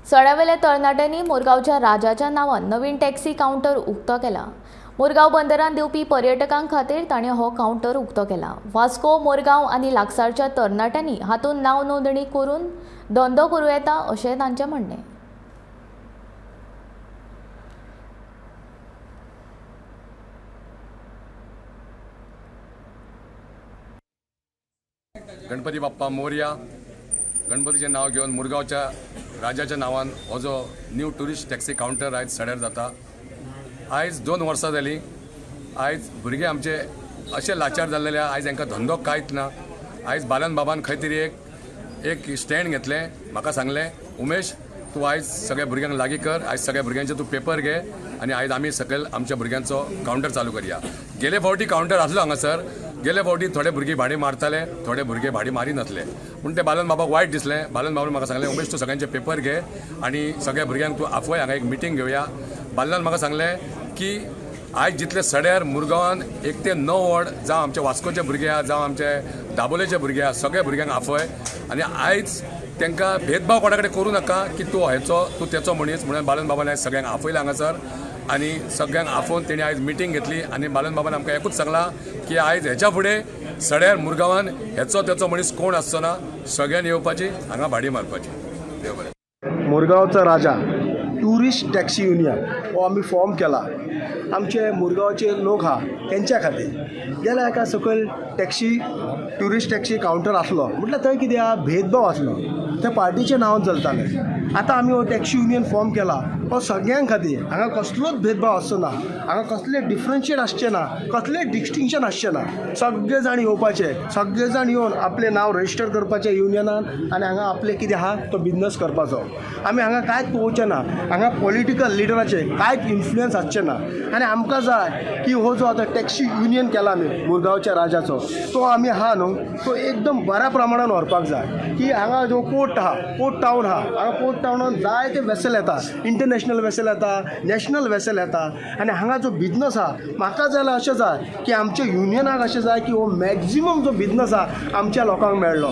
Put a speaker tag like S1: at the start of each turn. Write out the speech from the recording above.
S1: सड्यावेल्या तरणाट्यांनी मुरगांवच्या राजाच्या नांवान नवीन टॅक्सी काउंटर उक्तो केला। मुरगांव बंदरांत येवपी पर्यटकां खातीर ताणें हो काउंटर उक्तो केला। वास्को, मुरगांव आनी लागसारच्या तरणाट्यांनी हातूंत नांव नोंदणी करून धंदो करूं येता अशें तांचें म्हणणें।
S2: गणपती बाप्पा मोरया। गणपतीचें नांव घेवन मुरगांवच्या राजाच्या नांवान हो जो न्यू टुरिस्ट टॅक्सी काउंटर आयज सड्यार जाता। आयज 2 वर्सां जालीं। आयज भुरगे आमचे अशे लाचार जाल्ले आयज हांकां धंदो कांयच ना। आयज बालन बाबान खंय तरी एक स्टँड घेतलें, म्हाका सांगलें उमेश तूं आयज सगळ्या भुरग्यांक लागीं कर, आयज सगळ्या भुरग्यांचे तूं पेपर घे आनी आयज आमी सकयल आमच्या भुरग्यांचो काउंटर चालू करया। गेले फावटी काउंटर आसलो हांगासर, गेले फावटी थोडे भुरगे भाडी मारताले, थोडे भुरगे भाडी मारी नासले, पूण ते बालन बाबाक वायट दिसलें। बालन बाबान म्हाका सांगलें उमेश तूं सगळ्यांचे पेपर घे आनी सगळ्या भुरग्यांक तूं आफय हांगा एक मिटींग घेवया। बालनान म्हाका सांगलें की आयज जितले सड्यार मुरगांवान 1 ते 9 वॉर्ड जावं आमचे वास्कोचे भुरगे आहा जावं आमचे दाबोलेचे भुरगे आहा, सगळ्या भुरग्यांक आफय आनी आयज तांकां भेदभाव कोणा कडेन करूं नाका की तूं तेचो मनीस म्हणून बालन बाबान आयज सगळ्यांक आफयला हांगासर आनी सगळ्यांक आफोवन तेणी आयज मिटींग घेतली आनी बालन बाबान आमकां एकूच सांगलां की आयज हेच्या फुडें सड्यार मुरगांवान हेचो तेचो मनीस कोण आसचो ना, सगळ्यांनी येवपाची हांगा भाडी मारपाची। देव बरें।
S3: मुरगांवचा राजा टुरिस्ट टॅक्सी युनियन हो आमी फॉर्म केला। आमचे मुरगांवचे लोक हा तेंच्या खातीर गेल्या एका सकयल टुरिस्ट टॅक्सी काउंटर आसलो म्हटल्यार थंय कितें आहा भेदभाव आसलो, त्या पार्टीच्या नांवान चलतालें। आतां आमी हो टॅक्सी युनियन फॉर्म केला हो सगळ्यां खातीर, हांगा कसलोच भेदभाव आसचो ना, हांगा कसले डिफरन्शिएट आसचें ना, कसले डिस्टिंक्शन आसचें ना। सगळे जाण येवपाचे, सगळे जाण येवन आपलें नांव रजिस्टर करपाचें युनियनान आनी हांगा आपलें कितें आहा तो बिजनस करपाचो। आमी हांगा कांयच पळोवचें ना, हांगा पॉलिटिकल लिडराचे कांयच इन्फ्लुयन्स आसचें ना आनी आमकां जाय की हो जो आतां टॅक्सी युनियन केला आमी मुरगांवच्या राजाचो तो आमी आहा न्हू तो एकदम बऱ्या प्रमाणान व्हरपाक जाय। की हांगा जो पोर्ट आहा, पोर्ट टावन आहा, हांगा पोर्ट टावनान जायते वेसल येता, इंटरनॅशनल वेसल येता, नॅशनल वेसल येता आनी हांगा जो बिजनस आहा म्हाका जाल्यार अशें जाय की आमच्या युनियनाक अशें जाय की हो मॅक्झिमम जो बिजनस आहा आमच्या लोकांक मेळ्ळो।